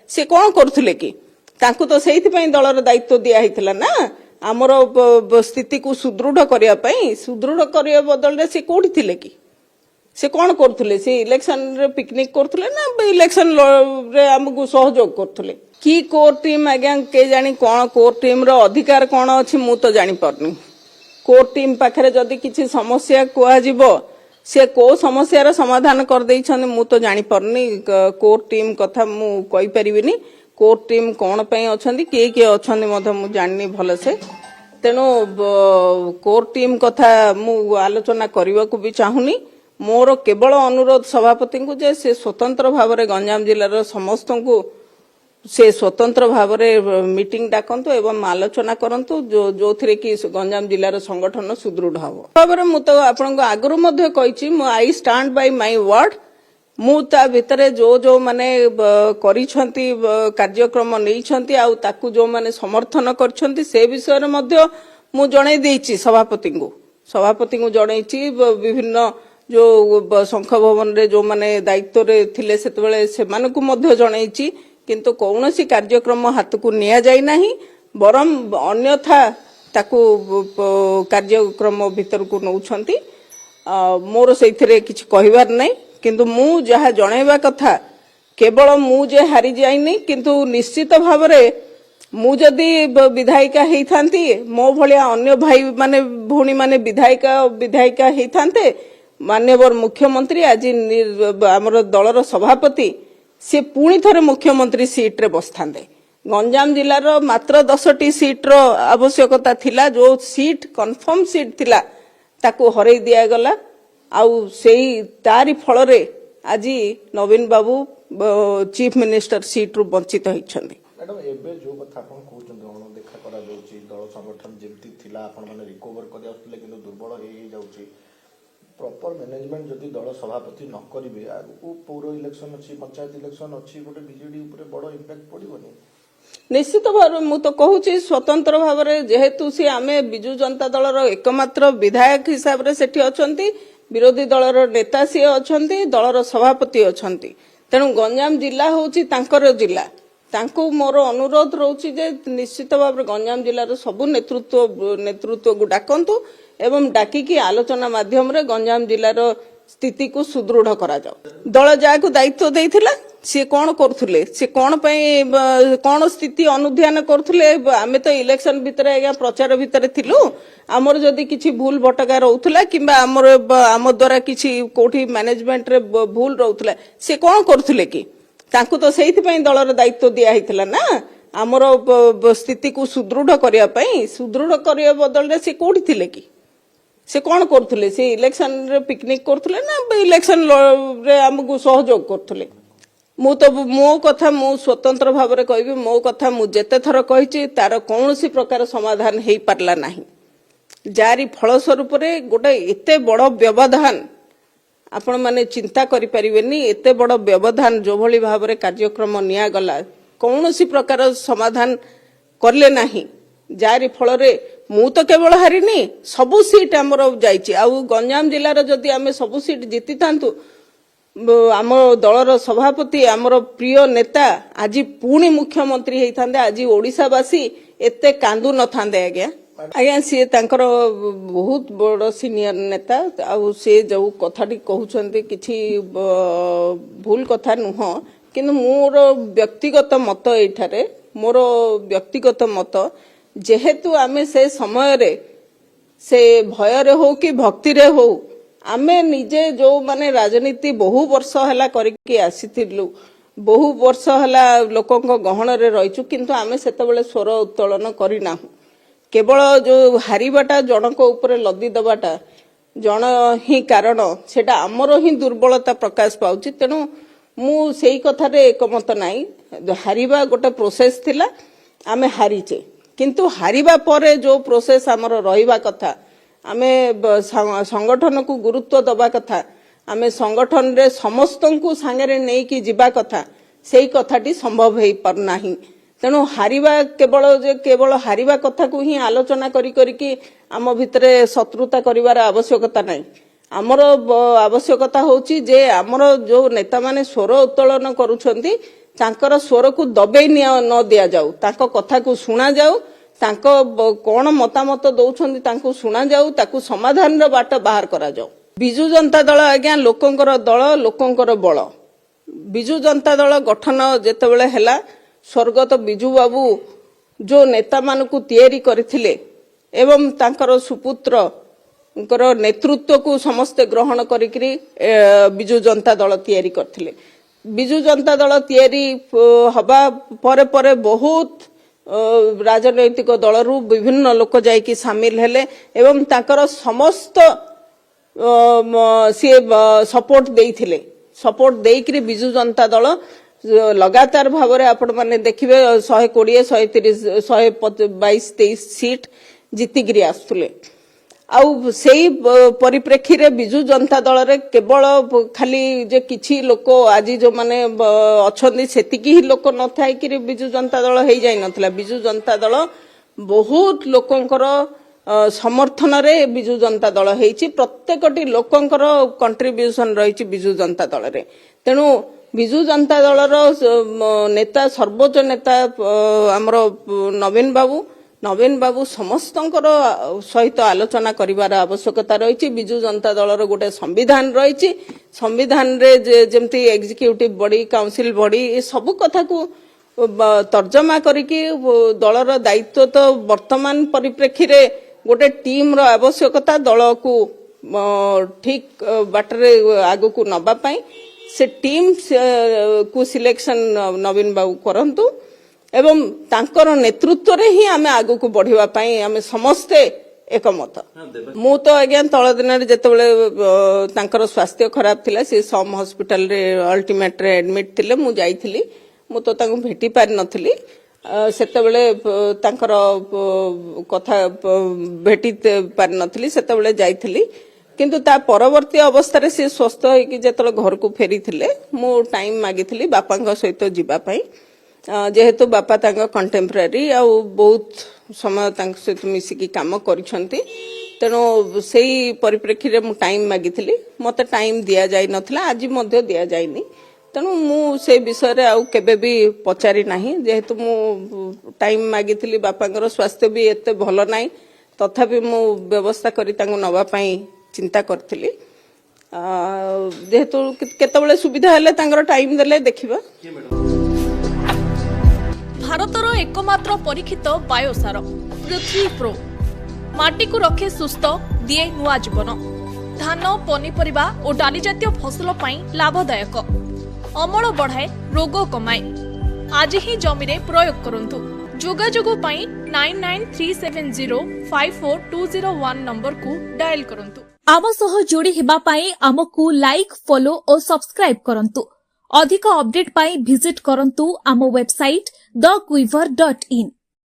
से कौन करथुले कि तांकु तो सेहिति पई दलर दायित्व दिया हितला ना आमर स्थिति को सुदृढ़ करिया पई सुदृढ़ करिया बदल रे से कोठी थिले कि से कौन करथुले से इलेक्शन रे पिकनिक करथुले ना इलेक्शन रे हमकु सहयोग करथुले की कोर टीम आज्ञा के जानी कौन कोर टीम रो अधिकार कौन अछि मु तो जानि परनी कोर टीम पाखरे जदि किछि समस्या कुआ जिवो से को समस्या समाधान कर देइछन मु तो जानि परनी कोर टीम कथा मु कहि परिबिनी कोर टीम कौन पई अछंदी के अछंदी मध मु जाननी भल से तेनो कोर टीम कथा मु आलोचना करबा को भी चाहुनी मोर केवल अनुरोध सभापति को जे से स्वतंत्र भाव रे गंजाम जिल्लार समस्त को से स्वतंत्र भाव रे मीटिंग डाकंतु एवं आलोचना करंतु जो थिरे कि गंजाम जिल्लार संगठन सुदृढ़ हबो भाव मु तो आपन को आगरु मध्ये कहिछि मु I stand by my word मु ता भितरे जो माने करिछंती कार्यक्रम नैछंती आ ताकू जो माने समर्थन करछंती से विषय रे मध्ये मु जणाई देइछि सभापति को जणाइछि विभिन्न जो शंख भवन रे जो माने दायित्व रे थिले सेतबेले से मानकु मध्ये जणाइछि किंतु कौनसी कार्यक्रम हाथ को निया जाई नाही बरम अन्यथा ताकू कार्यक्रम भीतर को नौछंती मोर सेइथरे किछ कहिबार नै किंतु मु जहा जणाइबा कथा केवल मु जे हारि जाइनी किंतु निश्चित भाव रे मु जदी विधायिका हेइथांती मो भलिया अन्य भाई माने भौणी माने विधायिका हेइथांते माननीय मुख्यमंत्री आज आमर दलर सभापति से पुणी थरे मुख्यमंत्री सीट रे बसथांदे गंजाम जिल्लार मात्र 10टी सीट रो आवश्यकता थिला जो सीट कन्फर्म सीट थिला ताको हरई दिया गला आउ सेही तारी फल रे आज नवीन बाबू चीफ मिनिस्टर सीट रू वंचित होइछन्दी मैडम एबे जो कथा आपण कहउछन अण देखा करा जाउची दल संगठन जेमती थिला आपण माने रिकवर करि आउतले किंतु दुर्बल हे जाउची प्रॉपर मैनेजमेंट जदि दल सभापति न करिवे आगु पौर इलेक्शन अछि पंचायत इलेक्शन अछि गोटे बीजेडी ऊपर बड़ इंपैक्ट पड़िबनी निश्चित भाव मु तो कहूची स्वतंत्र भाव रे जेहेतु सी आमे बिजु जनता दलर एकमात्र विधायक हिसाब रे सेठी अछंती विरोधी दलर नेता सी अछंती दलर सभापति अछंती तेनु गंजाम जिला होची तांकर जिला तांको मोर अनुरोध रहउची जे निश्चित भाव रे गंजाम जिल्लार सब नेतृत्व को डाकंतु एवं डाकी की आलोचना माध्यम रे गंजाम जिल्लार स्थिति को सुदृढ़ करा जाओ दल जाको दायित्व देइथिला से कौन करथुले से कौन पई कौन स्थिति अनुध्यान करथुले आमे तो इलेक्शन भितर आज्ञा प्रचार भितर थिलु हमर जदी किछि भूल भटका रहउथला किबा आम द्वारा किछि कोठी मैनेजमेंट रे भूल रहउथला से कौन करथुले कि तांकु तो सेहिति पई दलर दायित्व दिया हितला ना आमर स्थिति को सुदृढ़ करिया बदल रे से कोठी थिले कि से कौन करथुले से इलेक्शन रे पिकनिक करथुले ना इलेक्शन रे हमकु सहयोग करथुले मु तो मो कथा मु स्वतंत्र भाव रे कहबी मो कथा मु जेते थर कहिछि तार कोनोसी प्रकार समाधान हेई पारला नाही जारी फल स्वरूप रे गोटे एते बड़ व्यवधान आपण माने चिंता करि परिबेनी एते बड़ व्यवधान जो भली भाव रे कार्यक्रम निया गला कोनोसी प्रकार समाधान करले नाही जारी फल रे मु तो केवल हारिनी सबु सीट हमर जाइछि आ गंजाम जिल्लार जदि आमे सबु सीट जीति थांतु आम दलर सभापति आमर प्रिय नेता आज पुणी मुख्यमंत्री हेइथांदे आज ओडिशावासी एते कांदु न थांदे आज्ञा सी तांकर बहुत बड़ सीनियर नेता आ से जो कथाटी कहउछन्ते किछि भूल कथा नुह किंतु मोर व्यक्तिगत मत एठारे मोर व्यक्तिगत मत जेहेतु आमे से समय रे से भय रे हो कि भक्ति रे हो आमे निजे जो माने राजनीति बहु वर्ष हला करके आसीथिलु बहु वर्ष हला लोकक गहन रे रहिचु किंतु आमे सेतबेले स्वर उत्तोलन करि नाहु केवल जो हारिबाटा जनक ऊपर लदी दबाटा जन ही कारण सेटा हमरो ही दुर्बलता प्रकाश पाउची तेनु मु सेही कथा रे एकमत नाही हारिबा गोटे प्रोसेस थिला आमे हारिचे किंतु हारिबा परे जो प्रोसेस हमर रहिबा कथा आमे संगठन को गुरुत्व दबा कथा आमे संगठन रे समस्त को सांगरे नै कि जिबा कथा सेही कथाटी संभव हेई पर नाही तेणु हारिबा केवल हारिबा कथा को ही आलोचना करी आम भितरे शत्रुता करिवार आवश्यकता नाही आमर आवश्यकता होची जे आमर जो नेता माने स्वर उत्तोलन करूछंती ତାଙ୍କର ସ୍ୱରକୁ ଦବେଇ ନ ଦିଆଯାଉ, ତାଙ୍କ କଥାକୁ ଶୁଣାଯାଉ, ତାଙ୍କ କଣ ମତାମତ ଦଉଛନ୍ତି ତାଙ୍କୁ ଶୁଣାଯାଉ, ତାକୁ ସମାଧାନର ବାଟ ବାହାର କରାଯାଉ। ବିଜୁ ଜନତା ଦଳ ଆଜ୍ଞା ଲୋକଙ୍କର ଦଳ, ଲୋକଙ୍କର ବଳ। ବିଜୁ ଜନତା ଦଳ ଗଠନ ଯେତେବେଳେ ହେଲା, ସ୍ୱର୍ଗତ ବିଜୁ ବାବୁ ଯୋଉ ନେତାମାନଙ୍କୁ ତିଆରି କରିଥିଲେ ଏବଂ ତାଙ୍କର ସୁପୁତ୍ରଙ୍କର ନେତୃତ୍ୱକୁ ସମସ୍ତେ ଗ୍ରହଣ କରିକିରି ବିଜୁ ଜନତା ଦଳ ତିଆରି କରିଥିଲେ। ବିଜୁ ଜନତା ଦଳ ତିଆରି ହବା ପରେ ପରେ ବହୁତ ରାଜନୈତିକ ଦଳରୁ ବିଭିନ୍ନ ଲୋକ ଯାଇକି ସାମିଲ ହେଲେ ଏବଂ ତାଙ୍କର ସମସ୍ତ ସିଏ ସପୋର୍ଟ ଦେଇଥିଲେ। ସପୋର୍ଟ ଦେଇକିରି ବିଜୁ ଜନତା ଦଳ ଲଗାତାର ଭାବରେ ଆପଣ ମାନେ ଦେଖିବେ 120, 130, 122, 23 ସିଟ୍ ଜିତିକିରି ଆସୁଥିଲେ। ଆଉ ସେଇ ପରିପ୍ରେକ୍ଷୀରେ ବିଜୁ ଜନତା ଦଳରେ କେବଳ ଖାଲି ଯେ କିଛି ଲୋକ ଆଜି ଯୋଉମାନେ ଅଛନ୍ତି ସେତିକି ହିଁ ଲୋକ ନଥାଇକିରି ବିଜୁ ଜନତା ଦଳ ହେଇଯାଇ ନଥିଲା। ବିଜୁ ଜନତା ଦଳ ବହୁତ ଲୋକଙ୍କର ସମର୍ଥନରେ ବିଜୁ ଜନତା ଦଳ ହେଇଛି। ପ୍ରତ୍ୟେକଟି ଲୋକଙ୍କର କଣ୍ଟ୍ରିବ୍ୟୁସନ ରହିଛି ବିଜୁ ଜନତା ଦଳରେ। ତେଣୁ ବିଜୁ ଜନତା ଦଳର ନେତା, ସର୍ବୋଚ୍ଚ ନେତା ଆମର ନବୀନ ବାବୁ ସମସ୍ତଙ୍କର ସହିତ ଆଲୋଚନା କରିବାର ଆବଶ୍ୟକତା ରହିଛି। ବିଜୁ ଜନତା ଦଳର ଗୋଟେ ସମ୍ବିଧାନ ରହିଛି। ସମ୍ବିଧାନରେ ଯେମିତି ଏକ୍ଜିକ୍ୟୁଟିଭ ବଡି, କାଉନସିଲ ବଡି ଏ ସବୁ କଥାକୁ ତର୍ଜମା କରିକି ଦଳର ଦାୟିତ୍ୱ ତ ବର୍ତ୍ତମାନ ପରିପ୍ରେକ୍ଷୀରେ ଗୋଟେ ଟିମ୍ର ଆବଶ୍ୟକତା ଦଳକୁ ଠିକ ବାଟରେ ଆଗକୁ ନବା ପାଇଁ। ସେ ଟିମ୍ କୁ ସିଲେକ୍ସନ ନବୀନ ବାବୁ କରନ୍ତୁ ଏବଂ ତାଙ୍କର ନେତୃତ୍ୱରେ ହିଁ ଆମେ ଆଗକୁ ବଢିବା ପାଇଁ ଆମେ ସମସ୍ତେ ଏକମତ। ମୁଁ ତ ଆଜ୍ଞା ତଳ ଦିନରେ ଯେତେବେଳେ ତାଙ୍କର ସ୍ୱାସ୍ଥ୍ୟ ଖରାପ ଥିଲା, ସେ ସମ୍ ହସ୍ପିଟାଲରେ ଅଲ୍ଟିମେଟରେ ଆଡମିଟ୍ ଥିଲେ, ମୁଁ ଯାଇଥିଲି। ମୁଁ ତ ତାଙ୍କୁ ଭେଟି ପାରିନଥିଲି। ସେତେବେଳେ ତାଙ୍କର କଥା ଭେଟି ପାରିନଥିଲି, ସେତେବେଳେ ଯାଇଥିଲି। କିନ୍ତୁ ତା ପରବର୍ତ୍ତୀ ଅବସ୍ଥାରେ ସେ ସୁସ୍ଥ ହେଇକି ଯେତେବେଳେ ଘରକୁ ଫେରିଥିଲେ, ମୁଁ ଟାଇମ୍ ମାଗିଥିଲି ବାପାଙ୍କ ସହିତ ଯିବା ପାଇଁ। ଯେହେତୁ ବାପା ତାଙ୍କ କଣ୍ଟେମ୍ପରାରୀ ଆଉ ବହୁତ ସମୟ ତାଙ୍କ ସହିତ ମିଶିକି କାମ କରିଛନ୍ତି, ତେଣୁ ସେଇ ପରିପ୍ରେକ୍ଷୀରେ ମୁଁ ଟାଇମ୍ ମାଗିଥିଲି। ମୋତେ ଟାଇମ୍ ଦିଆଯାଇ ନଥିଲା, ଆଜି ମଧ୍ୟ ଦିଆଯାଇନି। ତେଣୁ ମୁଁ ସେ ବିଷୟରେ ଆଉ କେବେ ବି ପଚାରି ନାହିଁ। ଯେହେତୁ ମୁଁ ଟାଇମ୍ ମାଗିଥିଲି, ବାପାଙ୍କର ସ୍ୱାସ୍ଥ୍ୟ ବି ଏତେ ଭଲ ନାହିଁ, ତଥାପି ମୁଁ ବ୍ୟବସ୍ଥା କରି ତାଙ୍କୁ ନେବା ପାଇଁ ଚିନ୍ତା କରିଥିଲି। ଯେହେତୁ କେତେବେଳେ ସୁବିଧା ହେଲେ ତାଙ୍କର ଟାଇମ୍ ଦେଲେ ଦେଖିବା। ଭାରତର एकमात्र परीक्षित बायोसार पृथ्वी प्रो माटी को रखे सुस्थ दिए नुआ जीवन। धान, पनीपरिबा और डाली जातीय फसल पाई लाभदायक, अमल बढ़ाए, रोग कमाए। आज ही जमी रे प्रयोग करंतु। जोगाजोग पाई 9937054201 नंबर को डायल करंतु। आम सह जोड़ी हेबा पाई आमकु लाइक, फॉलो और सब्सक्राइब करंतु। अधिक अपडेट पाई विजिट करंतु आम वेबसाइट thequiver.in।